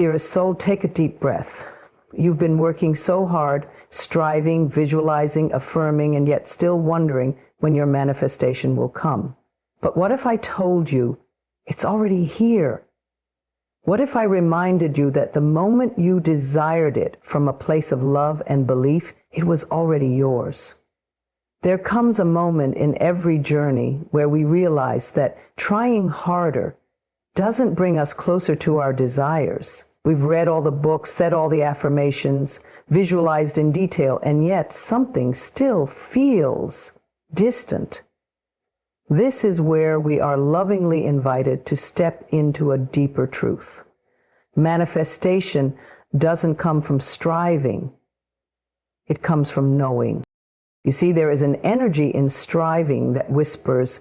Dearest soul, take a deep breath. You've been working so hard, striving, visualizing, affirming, and yet still wondering when your manifestation will come. But what if I told you it's already here? What if I reminded you that the moment you desired it from a place of love and belief, it was already yours? There comes a moment in every journey where we realize that trying harder doesn't bring us closer to our desires. We've read all the books, said all the affirmations, visualized in detail, and yet something still feels distant. This is where we are lovingly invited to step into a deeper truth. Manifestation doesn't come from striving. It comes from knowing. You see, there is an energy in striving that whispers,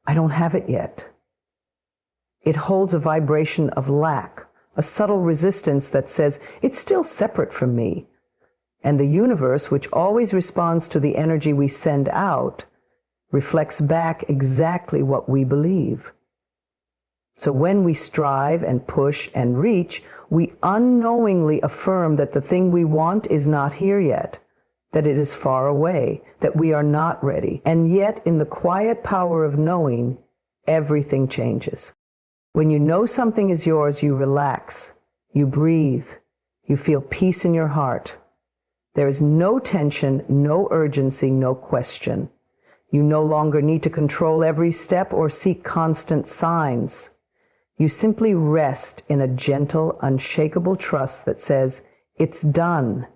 I don't have it yet. It holds a vibration of lack, a subtle resistance that says, it's still separate from me. And the universe, which always responds to the energy we send out, reflects back exactly what we believe. So when we strive and push and reach, we unknowingly affirm that the thing we want is not here yet, that it is far away, that we are not ready. And yet, in the quiet power of knowing, everything changes. When you know something is yours, you relax, you breathe, you feel peace in your heart. There is no tension, no urgency, no question. You no longer need to control every step or seek constant signs. You simply rest in a gentle, unshakable trust that says, it's done.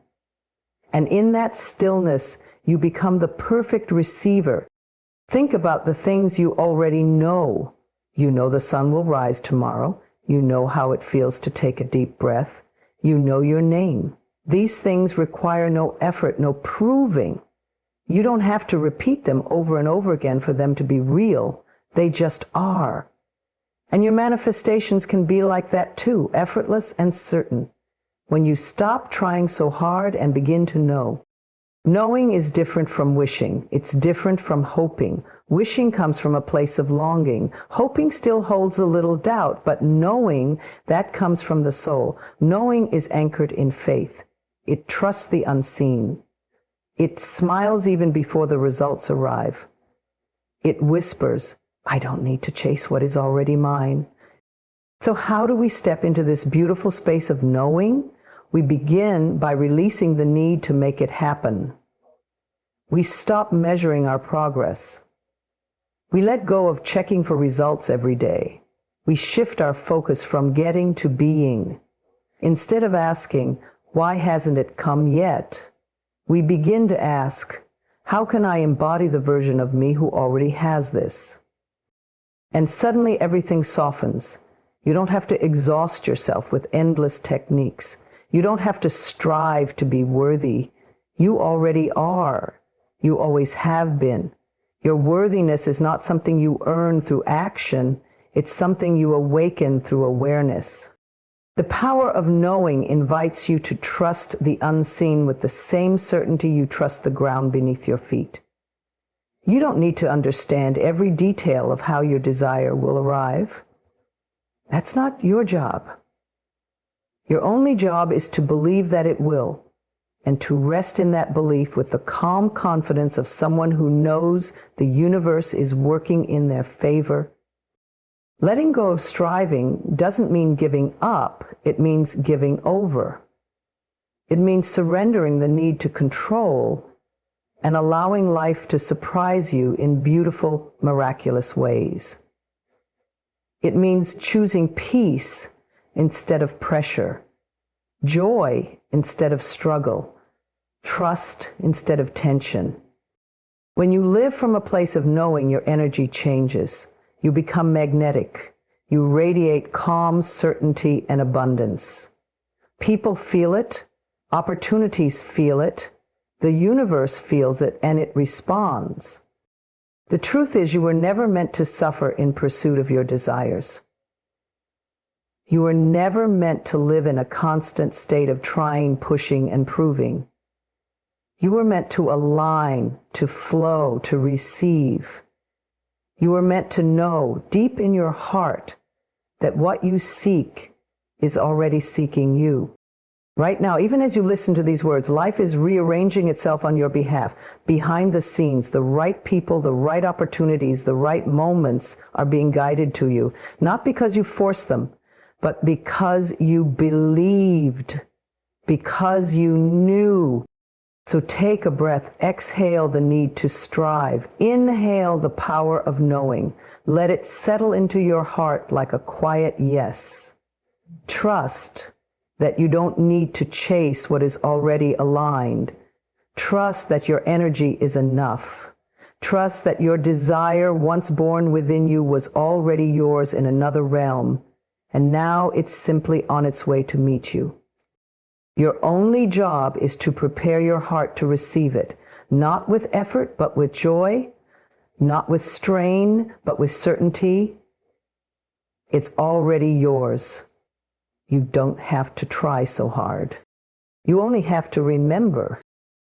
And in that stillness, you become the perfect receiver. Think about the things you already know. You know the sun will rise tomorrow. You know how it feels to take a deep breath. You know your name. These things require no effort, no proving. You don't have to repeat them over and over again for them to be real. They just are. And your manifestations can be like that too, effortless and certain. When you stop trying so hard and begin to know. Knowing is different from wishing. It's different from hoping. Wishing comes from a place of longing. Hoping still holds a little doubt, but knowing, that comes from the soul. Knowing is anchored in faith. It trusts the unseen. It smiles even before the results arrive. It whispers, I don't need to chase what is already mine. So how do we step into this beautiful space of knowing? We begin by releasing the need to make it happen. We stop measuring our progress. We let go of checking for results every day. We shift our focus from getting to being. Instead of asking, why hasn't it come yet? We begin to ask, how can I embody the version of me who already has this? And suddenly everything softens. You don't have to exhaust yourself with endless techniques. You don't have to strive to be worthy. You already are. You always have been. Your worthiness is not something you earn through action. It's something you awaken through awareness. The power of knowing invites you to trust the unseen with the same certainty you trust the ground beneath your feet. You don't need to understand every detail of how your desire will arrive. That's not your job. Your only job is to believe that it will, and to rest in that belief with the calm confidence of someone who knows the universe is working in their favor. Letting go of striving doesn't mean giving up, it means giving over. It means surrendering the need to control and allowing life to surprise you in beautiful, miraculous ways. It means choosing peace instead of pressure, joy instead of struggle, trust instead of tension. When you live from a place of knowing, your energy changes. You become magnetic. You radiate calm, certainty, and abundance. People feel it. Opportunities feel it. The universe feels it, and it responds. The truth is, you were never meant to suffer in pursuit of your desires. You were never meant to live in a constant state of trying, pushing, and proving. You were meant to align, to flow, to receive. You were meant to know deep in your heart that what you seek is already seeking you. Right now, even as you listen to these words, life is rearranging itself on your behalf. Behind the scenes, the right people, the right opportunities, the right moments are being guided to you. Not because you forced them, but because you believed, because you knew. So take a breath, exhale the need to strive, inhale the power of knowing. Let it settle into your heart like a quiet yes. Trust that you don't need to chase what is already aligned. Trust that your energy is enough. Trust that your desire, once born within you, was already yours in another realm, and now it's simply on its way to meet you. Your only job is to prepare your heart to receive it, not with effort, but with joy, not with strain, but with certainty. It's already yours. You don't have to try so hard. You only have to remember.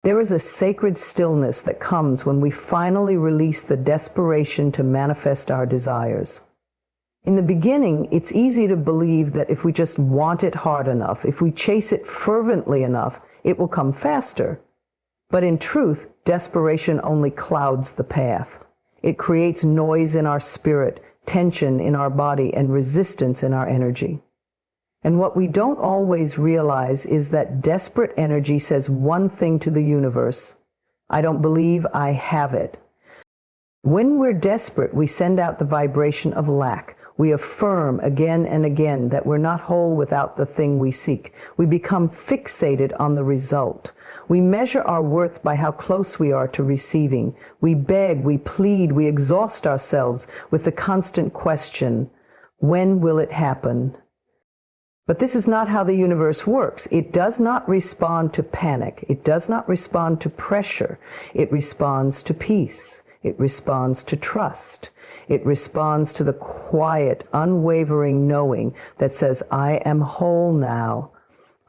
There is a sacred stillness that comes when we finally release the desperation to manifest our desires. In the beginning, it's easy to believe that if we just want it hard enough, if we chase it fervently enough, it will come faster. But in truth, desperation only clouds the path. It creates noise in our spirit, tension in our body, and resistance in our energy. And what we don't always realize is that desperate energy says one thing to the universe: I don't believe I have it. When we're desperate, we send out the vibration of lack. We affirm again and again that we're not whole without the thing we seek. We become fixated on the result. We measure our worth by how close we are to receiving. We beg, we plead, we exhaust ourselves with the constant question, when will it happen? But this is not how the universe works. It does not respond to panic. It does not respond to pressure. It responds to peace. It responds to trust. It responds to the quiet, unwavering knowing that says, I am whole now.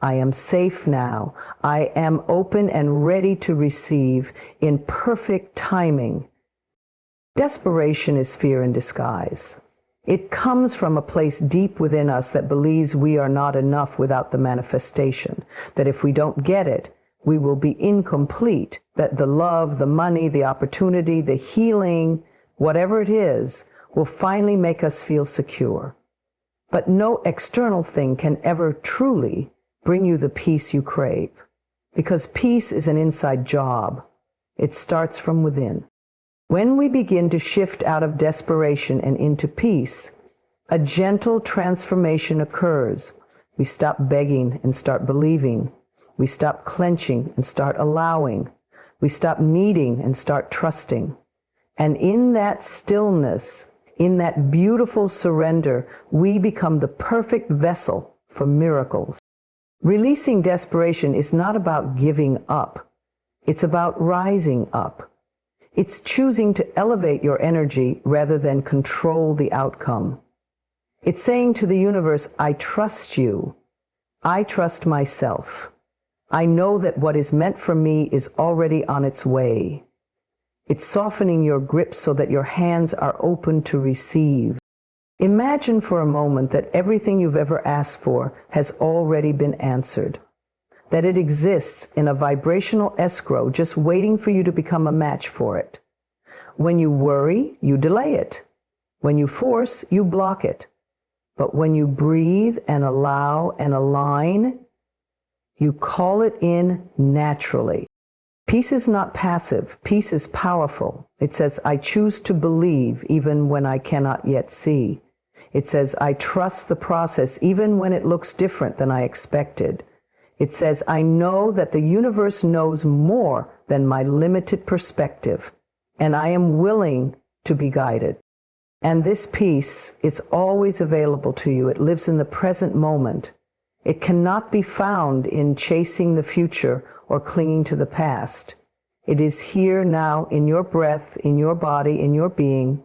I am safe now. I am open and ready to receive in perfect timing. Desperation is fear in disguise. It comes from a place deep within us that believes we are not enough without the manifestation, that if we don't get it, we will be incomplete, that the love, the money, the opportunity, the healing, whatever it is, will finally make us feel secure. But no external thing can ever truly bring you the peace you crave, because peace is an inside job. It starts from within. When we begin to shift out of desperation and into peace, a gentle transformation occurs. We stop begging and start believing. We stop clenching and start allowing. We stop needing and start trusting. And in that stillness, in that beautiful surrender, we become the perfect vessel for miracles. Releasing desperation is not about giving up. It's about rising up. It's choosing to elevate your energy rather than control the outcome. It's saying to the universe, I trust you. I trust myself. I know that what is meant for me is already on its way. It's softening your grip so that your hands are open to receive. Imagine for a moment that everything you've ever asked for has already been answered. That it exists in a vibrational escrow just waiting for you to become a match for it. When you worry, you delay it. When you force, you block it. But when you breathe and allow and align, you call it in naturally. Peace is not passive. Peace is powerful. It says, I choose to believe even when I cannot yet see. It says, I trust the process even when it looks different than I expected. It says, I know that the universe knows more than my limited perspective, and I am willing to be guided. And this peace is always available to you. It lives in the present moment. It cannot be found in chasing the future or clinging to the past. It is here now in your breath, in your body, in your being.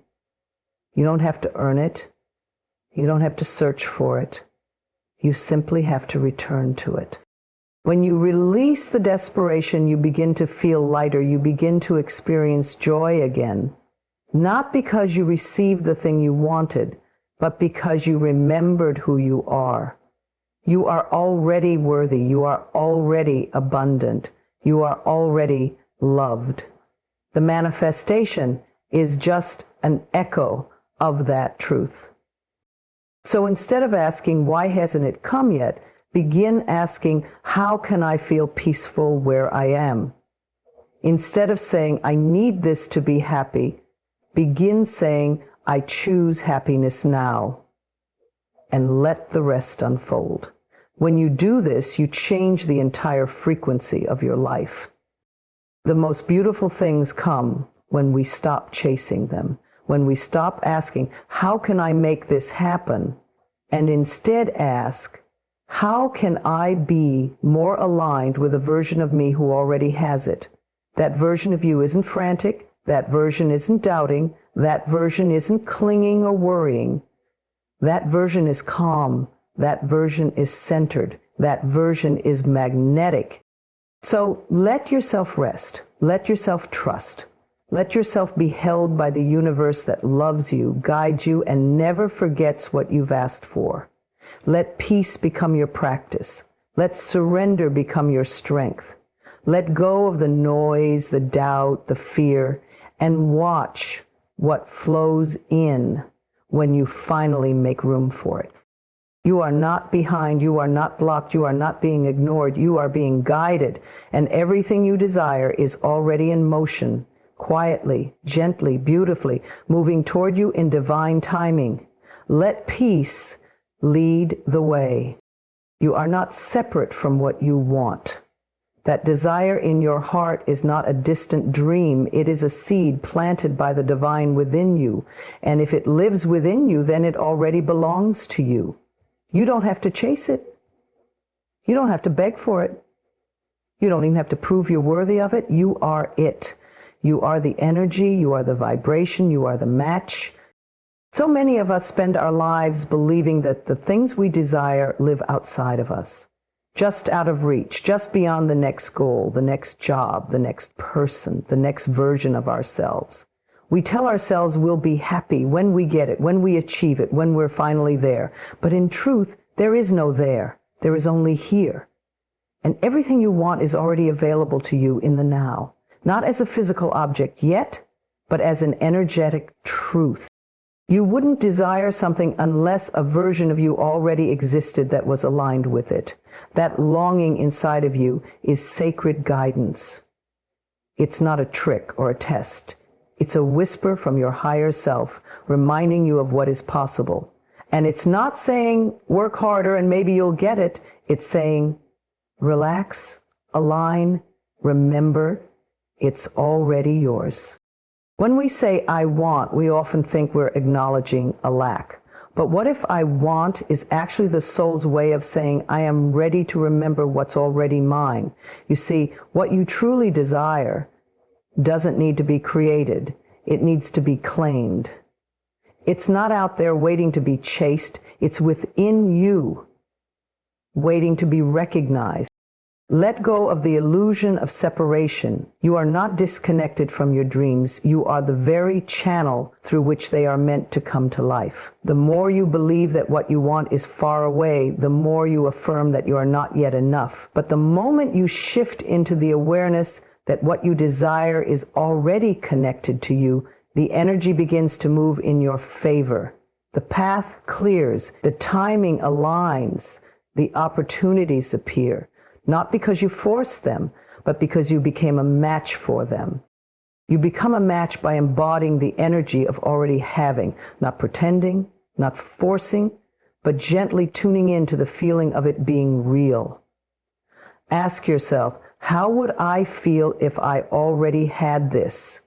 You don't have to earn it. You don't have to search for it. You simply have to return to it. When you release the desperation, you begin to feel lighter. You begin to experience joy again. Not because you received the thing you wanted, but because you remembered who you are. You are already worthy. You are already abundant. You are already loved. The manifestation is just an echo of that truth. So instead of asking, why hasn't it come yet? Begin asking, how can I feel peaceful where I am? Instead of saying, I need this to be happy, begin saying, I choose happiness now, and let the rest unfold. When you do this, you change the entire frequency of your life. The most beautiful things come when we stop chasing them, when we stop asking, how can I make this happen? And instead ask, how can I be more aligned with a version of me who already has it? That version of you isn't frantic. That version isn't doubting. That version isn't clinging or worrying. That version is calm. That version is centered. That version is magnetic. So let yourself rest. Let yourself trust. Let yourself be held by the universe that loves you, guides you, and never forgets what you've asked for. Let peace become your practice. Let surrender become your strength. Let go of the noise, the doubt, the fear, and watch what flows in when you finally make room for it. You are not behind, you are not blocked, you are not being ignored, you are being guided, and everything you desire is already in motion, quietly, gently, beautifully, moving toward you in divine timing. Let peace lead the way. You are not separate from what you want. That desire in your heart is not a distant dream. It is a seed planted by the divine within you. And if it lives within you, then it already belongs to you. You don't have to chase it. You don't have to beg for it. You don't even have to prove you're worthy of it. You are it. You are the energy. You are the vibration. You are the match. So many of us spend our lives believing that the things we desire live outside of us, just out of reach, just beyond the next goal, the next job, the next person, the next version of ourselves. We tell ourselves we'll be happy when we get it, when we achieve it, when we're finally there. But in truth, there is no there. There is only here. And everything you want is already available to you in the now. Not as a physical object yet, but as an energetic truth. You wouldn't desire something unless a version of you already existed that was aligned with it. That longing inside of you is sacred guidance. It's not a trick or a test. It's a whisper from your higher self, reminding you of what is possible. And it's not saying, work harder and maybe you'll get it. It's saying, relax, align, remember, it's already yours. When we say, I want, we often think we're acknowledging a lack. But what if I want is actually the soul's way of saying, I am ready to remember what's already mine? You see, what you truly desire doesn't need to be created. It needs to be claimed. It's not out there waiting to be chased. It's within you, waiting to be recognized. Let go of the illusion of separation. You are not disconnected from your dreams. You are the very channel through which they are meant to come to life. The more you believe that what you want is far away, the more you affirm that you are not yet enough. But the moment you shift into the awareness that what you desire is already connected to you, the energy begins to move in your favor. The path clears, the timing aligns, the opportunities appear. Not because you forced them, but because you became a match for them. You become a match by embodying the energy of already having, not pretending, not forcing, but gently tuning in to the feeling of it being real. Ask yourself, how would I feel if I already had this?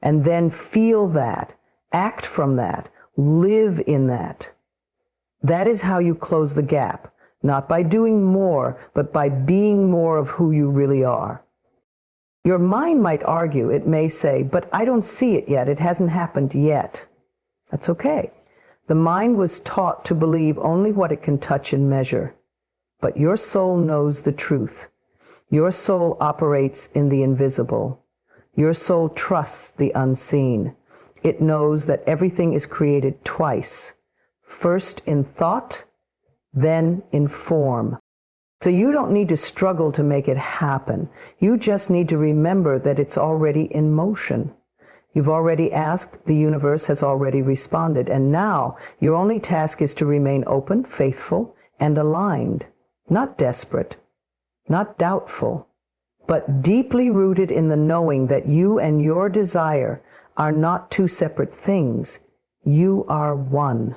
And then feel that, act from that, live in that. That is how you close the gap. Not by doing more, but by being more of who you really are. Your mind might argue, it may say, but I don't see it yet, it hasn't happened yet. That's okay. The mind was taught to believe only what it can touch and measure. But your soul knows the truth. Your soul operates in the invisible. Your soul trusts the unseen. It knows that everything is created twice. First in thought, then inform. So you don't need to struggle to make it happen. You just need to remember that it's already in motion. You've already asked, the universe has already responded, and now your only task is to remain open, faithful, and aligned. Not desperate, not doubtful, but deeply rooted in the knowing that you and your desire are not two separate things. You are one.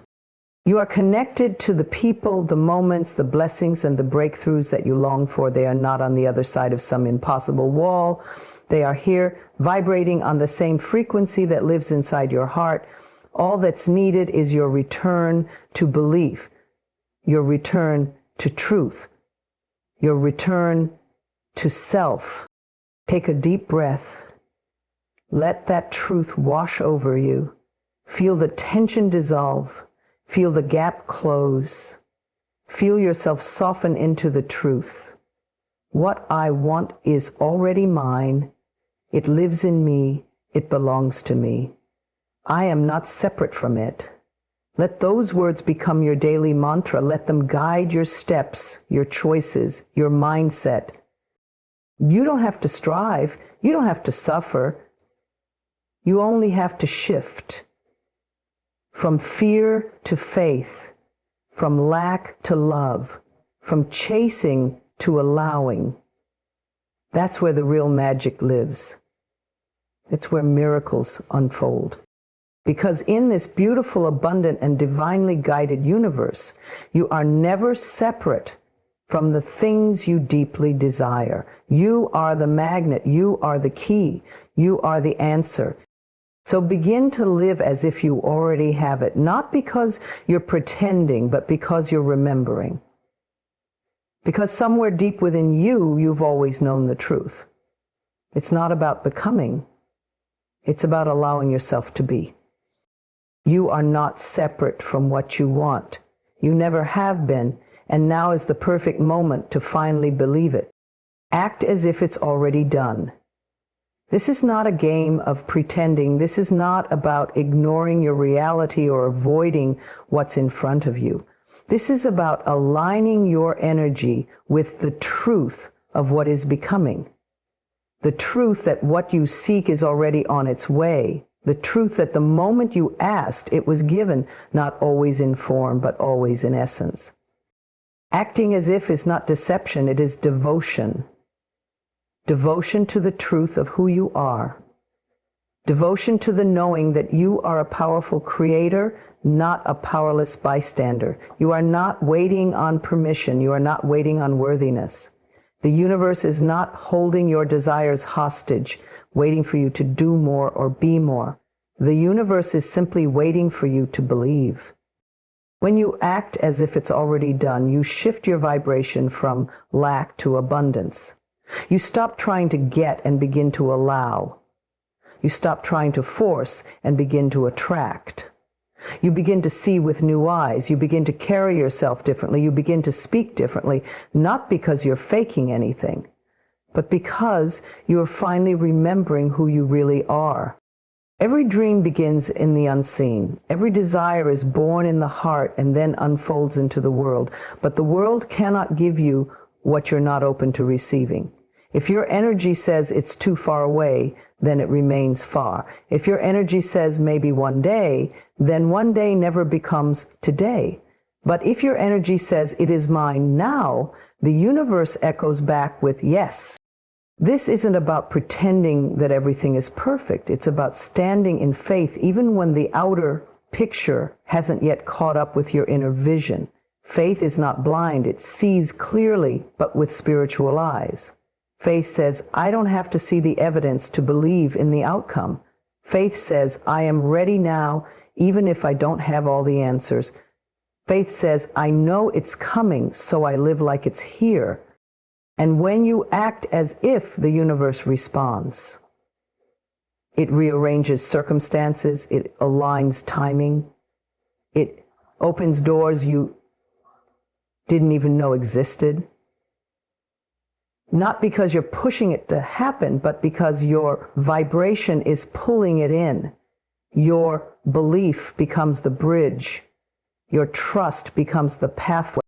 You are connected to the people, the moments, the blessings, and the breakthroughs that you long for. They are not on the other side of some impossible wall. They are here, vibrating on the same frequency that lives inside your heart. All that's needed is your return to belief, your return to truth, your return to self. Take a deep breath. Let that truth wash over you. Feel the tension dissolve. Feel the gap close. Feel yourself soften into the truth. What I want is already mine. It lives in me. It belongs to me. I am not separate from it. Let those words become your daily mantra. Let them guide your steps, your choices, your mindset. You don't have to strive. You don't have to suffer. You only have to shift. From fear to faith, from lack to love, from chasing to allowing. That's where the real magic lives. It's where miracles unfold. Because in this beautiful, abundant, and divinely guided universe, you are never separate from the things you deeply desire. You are the magnet. You are the key. You are the answer. So begin to live as if you already have it, not because you're pretending, but because you're remembering. Because somewhere deep within you, you've always known the truth. It's not about becoming. It's about allowing yourself to be. You are not separate from what you want. You never have been, and now is the perfect moment to finally believe it. Act as if it's already done. This is not a game of pretending. This is not about ignoring your reality or avoiding what's in front of you. This is about aligning your energy with the truth of what is becoming. The truth that what you seek is already on its way. The truth that the moment you asked, it was given, not always in form, but always in essence. Acting as if is not deception, it is devotion. Devotion to the truth of who you are. Devotion to the knowing that you are a powerful creator, not a powerless bystander. You are not waiting on permission. You are not waiting on worthiness. The universe is not holding your desires hostage, waiting for you to do more or be more. The universe is simply waiting for you to believe. When you act as if it's already done, you shift your vibration from lack to abundance. You stop trying to get and begin to allow. You stop trying to force and begin to attract. You begin to see with new eyes. You begin to carry yourself differently. You begin to speak differently, not because you're faking anything, but because you are finally remembering who you really are. Every dream begins in the unseen. Every desire is born in the heart and then unfolds into the world. But the world cannot give you what you're not open to receiving. If your energy says it's too far away, then it remains far. If your energy says maybe one day, then one day never becomes today. But if your energy says it is mine now, the universe echoes back with yes. This isn't about pretending that everything is perfect. It's about standing in faith even when the outer picture hasn't yet caught up with your inner vision. Faith is not blind. It sees clearly, but with spiritual eyes. Faith says, I don't have to see the evidence to believe in the outcome. Faith says, I am ready now, even if I don't have all the answers. Faith says, I know it's coming, so I live like it's here. And when you act as if, the universe responds. It rearranges circumstances, it aligns timing, it opens doors you didn't even know existed. Not because you're pushing it to happen, but because your vibration is pulling it in. Your belief becomes the bridge. Your trust becomes the pathway.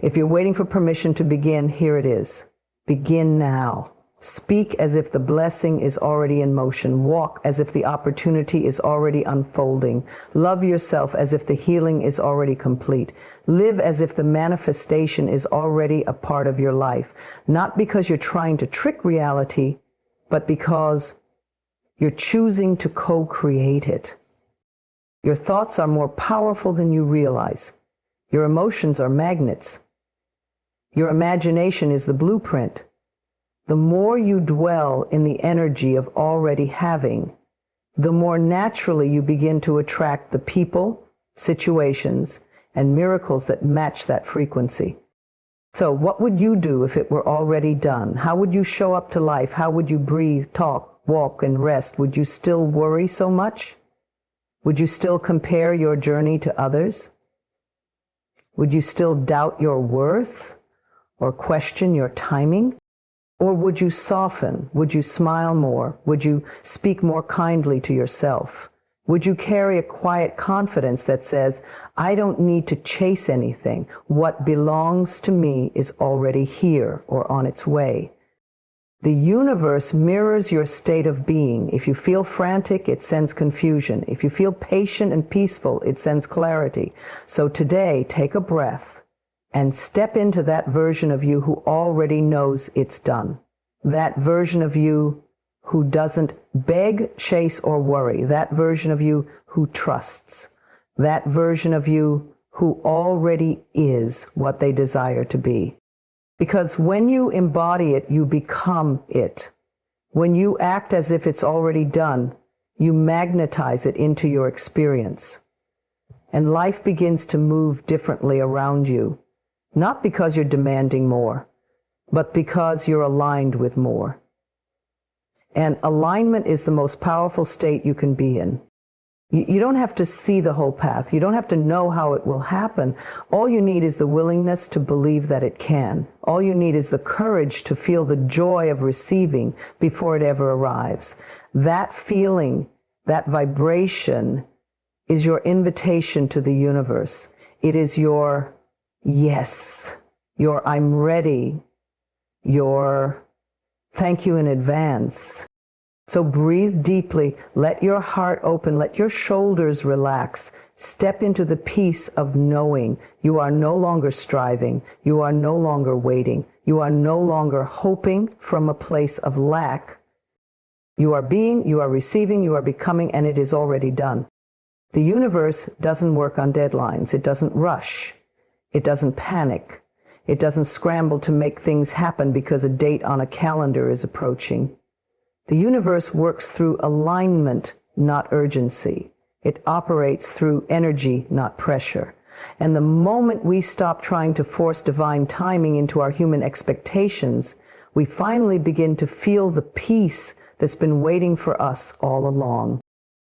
If you're waiting for permission to begin, here it is. Begin now. Speak as if the blessing is already in motion. Walk as if the opportunity is already unfolding. Love yourself as if the healing is already complete. Live as if the manifestation is already a part of your life. Not because you're trying to trick reality, but because you're choosing to co-create it. Your thoughts are more powerful than you realize. Your emotions are magnets. Your imagination is the blueprint. The more you dwell in the energy of already having, the more naturally you begin to attract the people, situations, and miracles that match that frequency. So what would you do if it were already done? How would you show up to life? How would you breathe, talk, walk, and rest? Would you still worry so much? Would you still compare your journey to others? Would you still doubt your worth or question your timing? Or would you soften? Would you smile more? Would you speak more kindly to yourself? Would you carry a quiet confidence that says, I don't need to chase anything. What belongs to me is already here or on its way. The universe mirrors your state of being. If you feel frantic, it sends confusion. If you feel patient and peaceful, it sends clarity. So today, take a breath and step into that version of you who already knows it's done. That version of you who doesn't beg, chase, or worry. That version of you who trusts. That version of you who already is what they desire to be. Because when you embody it, you become it. When you act as if it's already done, you magnetize it into your experience. And life begins to move differently around you. Not because you're demanding more, but because you're aligned with more. And alignment is the most powerful state you can be in. You don't have to see the whole path. You don't have to know how it will happen. All you need is the willingness to believe that it can. All you need is the courage to feel the joy of receiving before it ever arrives. That feeling, that vibration, is your invitation to the universe. It is your yes, your I'm ready, your thank you in advance. So breathe deeply, let your heart open, let your shoulders relax. Step into the peace of knowing you are no longer striving, you are no longer waiting, you are no longer hoping from a place of lack. You are being, you are receiving, you are becoming, and it is already done. The universe doesn't work on deadlines. It doesn't rush. It doesn't panic. It doesn't scramble to make things happen because a date on a calendar is approaching. The universe works through alignment, not urgency. It operates through energy, not pressure. And the moment we stop trying to force divine timing into our human expectations, we finally begin to feel the peace that's been waiting for us all along.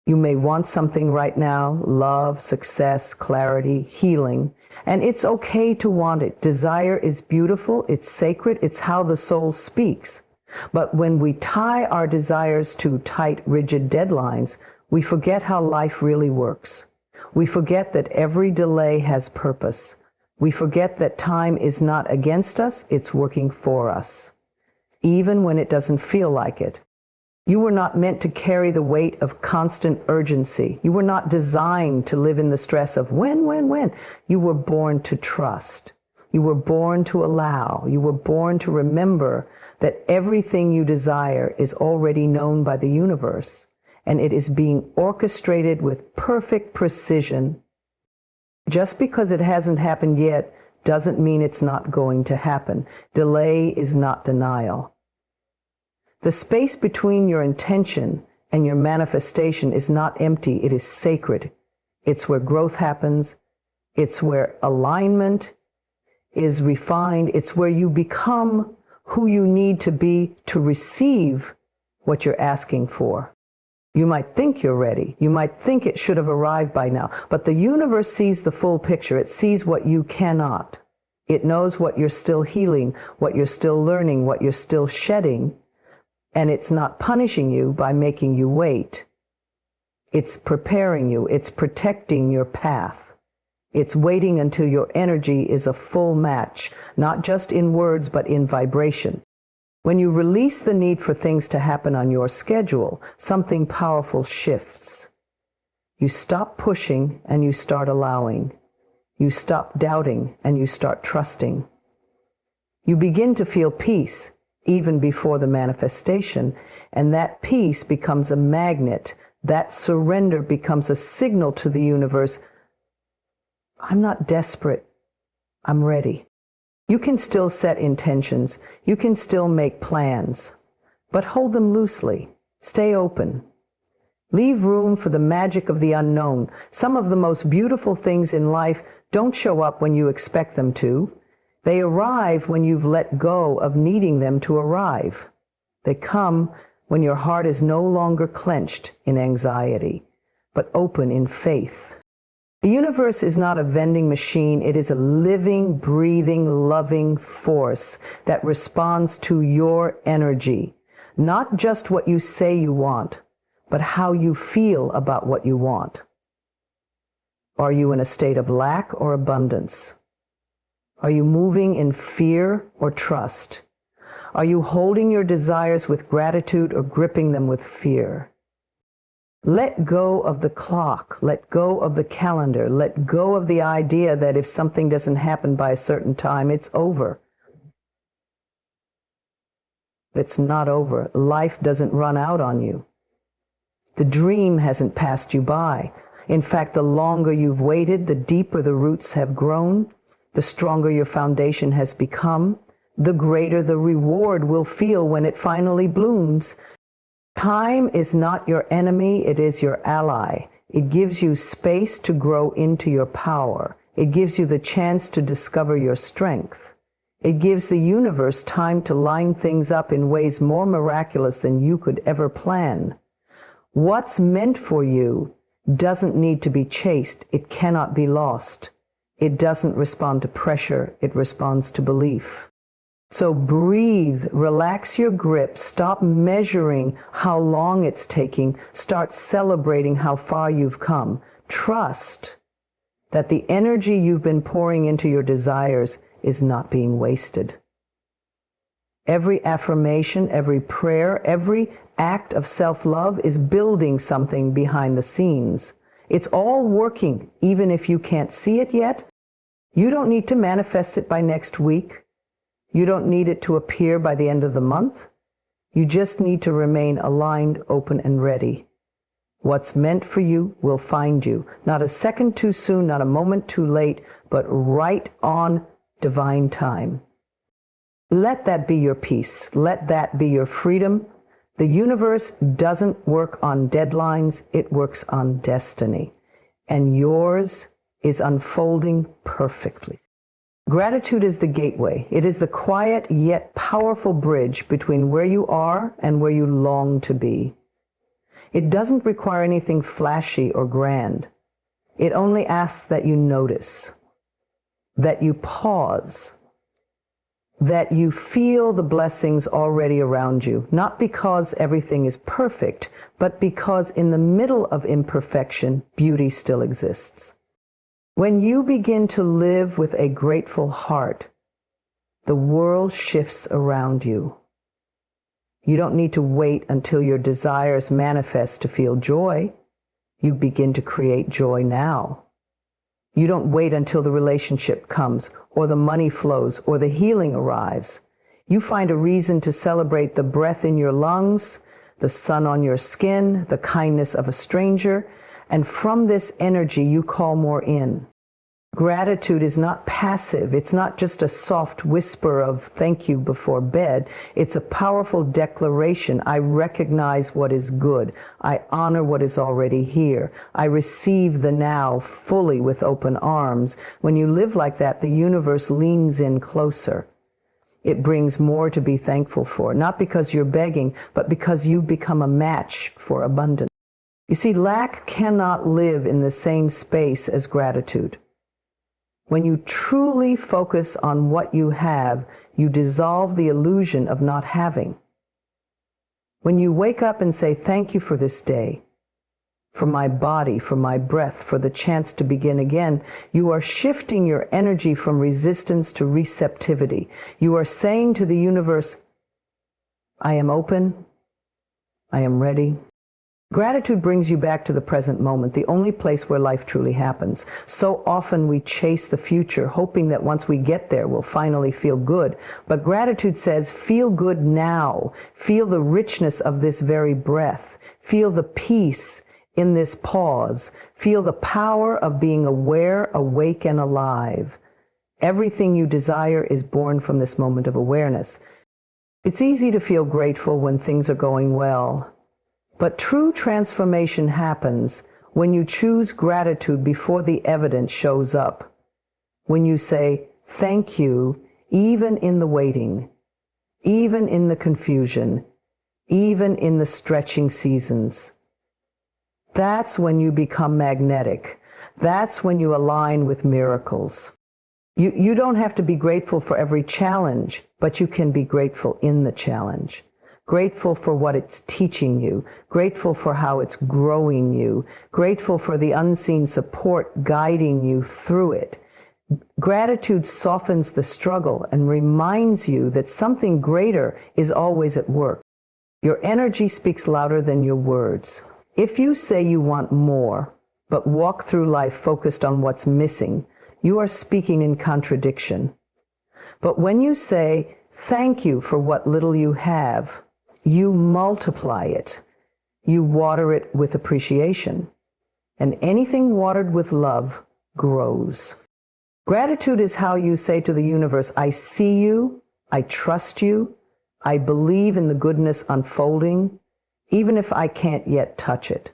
You may want something right now, love, success, clarity, healing, and it's okay to want it. Desire is beautiful, it's sacred, it's how the soul speaks. But when we tie our desires to tight, rigid deadlines, we forget how life really works. We forget that every delay has purpose. We forget that time is not against us, it's working for us, even when it doesn't feel like it. You were not meant to carry the weight of constant urgency. You were not designed to live in the stress of when. You were born to trust. You were born to allow. You were born to remember that everything you desire is already known by the universe, and it is being orchestrated with perfect precision. Just because it hasn't happened yet doesn't mean it's not going to happen. Delay is not denial. The space between your intention and your manifestation is not empty, it is sacred. It's where growth happens. It's where alignment is refined. It's where you become who you need to be to receive what you're asking for. You might think you're ready. You might think it should have arrived by now. But the universe sees the full picture. It sees what you cannot. It knows what you're still healing, what you're still learning, what you're still shedding. And it's not punishing you by making you wait. It's preparing you. It's protecting your path. It's waiting until your energy is a full match, not just in words, but in vibration. When you release the need for things to happen on your schedule, something powerful shifts. You stop pushing and you start allowing. You stop doubting and you start trusting. You begin to feel peace even before the manifestation, and that peace becomes a magnet. That surrender becomes a signal to the universe. I'm not desperate. I'm ready. You can still set intentions. You can still make plans, but hold them loosely. Stay open. Leave room for the magic of the unknown. Some of the most beautiful things in life don't show up when you expect them to. They arrive when you've let go of needing them to arrive. They come when your heart is no longer clenched in anxiety, but open in faith. The universe is not a vending machine. It is a living, breathing, loving force that responds to your energy. Not just what you say you want, but how you feel about what you want. Are you in a state of lack or abundance? Are you moving in fear or trust? Are you holding your desires with gratitude or gripping them with fear? Let go of the clock. Let go of the calendar. Let go of the idea that if something doesn't happen by a certain time, it's over. It's not over. Life doesn't run out on you. The dream hasn't passed you by. In fact, the longer you've waited, the deeper the roots have grown, the stronger your foundation has become, the greater the reward will feel when it finally blooms. Time is not your enemy, it is your ally. It gives you space to grow into your power. It gives you the chance to discover your strength. It gives the universe time to line things up in ways more miraculous than you could ever plan. What's meant for you doesn't need to be chased. It cannot be lost. It doesn't respond to pressure. It responds to belief. So breathe, relax your grip, stop measuring how long it's taking, start celebrating how far you've come. Trust that the energy you've been pouring into your desires is not being wasted. Every affirmation, every prayer, every act of self-love is building something behind the scenes. It's all working, even if you can't see it yet. You don't need to manifest it by next week. You don't need it to appear by the end of the month. You just need to remain aligned, open, and ready. What's meant for you will find you. Not a second too soon, not a moment too late, but right on divine time. Let that be your peace. Let that be your freedom. The universe doesn't work on deadlines. It works on destiny. And yours is unfolding perfectly. Gratitude is the gateway. It is the quiet yet powerful bridge between where you are and where you long to be. It doesn't require anything flashy or grand. It only asks that you notice, that you pause, that you feel the blessings already around you, not because everything is perfect, but because in the middle of imperfection, beauty still exists. When you begin to live with a grateful heart, the world shifts around you. You don't need to wait until your desires manifest to feel joy. You begin to create joy now. You don't wait until the relationship comes, or the money flows, or the healing arrives. You find a reason to celebrate the breath in your lungs, the sun on your skin, the kindness of a stranger, and from this energy you call more in. Gratitude is not passive. It's not just a soft whisper of thank you before bed. It's a powerful declaration. I recognize what is good. I honor what is already here. I receive the now fully with open arms. When you live like that, the universe leans in closer. It brings more to be thankful for, not because you're begging, but because you become a match for abundance. You see, lack cannot live in the same space as gratitude. When you truly focus on what you have, you dissolve the illusion of not having. When you wake up and say, thank you for this day, for my body, for my breath, for the chance to begin again. You are shifting your energy from resistance to receptivity. You are saying to the universe, I am open, I am ready. Gratitude brings you back to the present moment, the only place where life truly happens. So often we chase the future, hoping that once we get there, we'll finally feel good. But gratitude says, feel good now. Feel the richness of this very breath. Feel the peace in this pause. Feel the power of being aware, awake, and alive. Everything you desire is born from this moment of awareness. It's easy to feel grateful when things are going well. But true transformation happens when you choose gratitude before the evidence shows up. When you say, thank you, even in the waiting, even in the confusion, even in the stretching seasons. That's when you become magnetic. That's when you align with miracles. You don't have to be grateful for every challenge, but you can be grateful in the challenge. Grateful for what it's teaching you, grateful for how it's growing you, grateful for the unseen support guiding you through it. Gratitude softens the struggle and reminds you that something greater is always at work. Your energy speaks louder than your words. If you say you want more, but walk through life focused on what's missing, you are speaking in contradiction. But when you say, thank you for what little you have, you multiply it. You water it with appreciation. And anything watered with love grows. Gratitude is how you say to the universe, I see you, I trust you, I believe in the goodness unfolding, even if I can't yet touch it.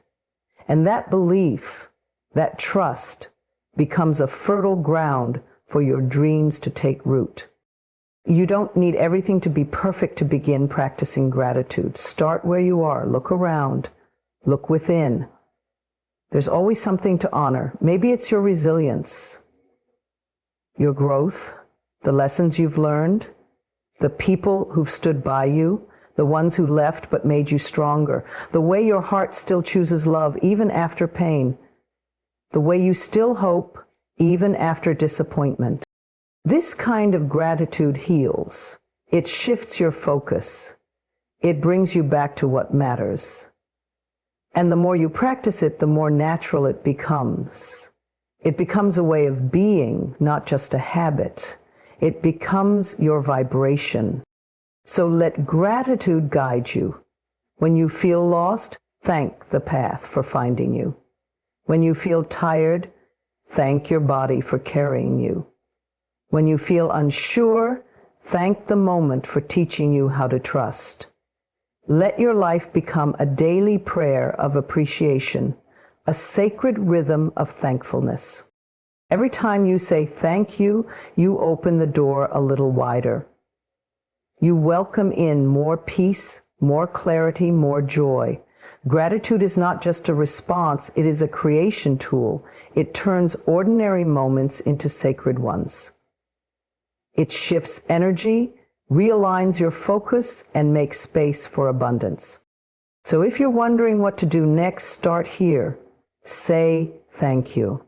And that belief, that trust, becomes a fertile ground for your dreams to take root. You don't need everything to be perfect to begin practicing gratitude. Start where you are. Look around. Look within. There's always something to honor. Maybe it's your resilience, your growth, the lessons you've learned, the people who've stood by you, the ones who left but made you stronger, the way your heart still chooses love even after pain, the way you still hope even after disappointment. This kind of gratitude heals. It shifts your focus. It brings you back to what matters. And the more you practice it, the more natural it becomes. It becomes a way of being, not just a habit. It becomes your vibration. So let gratitude guide you. When you feel lost, thank the path for finding you. When you feel tired, thank your body for carrying you. When you feel unsure, thank the moment for teaching you how to trust. Let your life become a daily prayer of appreciation, a sacred rhythm of thankfulness. Every time you say thank you, you open the door a little wider. You welcome in more peace, more clarity, more joy. Gratitude is not just a response, it is a creation tool. It turns ordinary moments into sacred ones. It shifts energy, realigns your focus, and makes space for abundance. So if you're wondering what to do next, start here. Say thank you.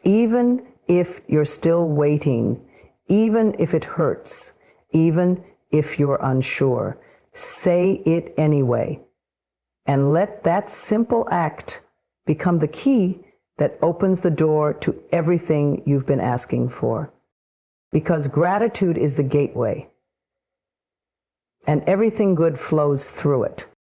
Even if you're still waiting, even if it hurts, even if you're unsure, say it anyway. And let that simple act become the key that opens the door to everything you've been asking for. Because gratitude is the gateway, and everything good flows through it.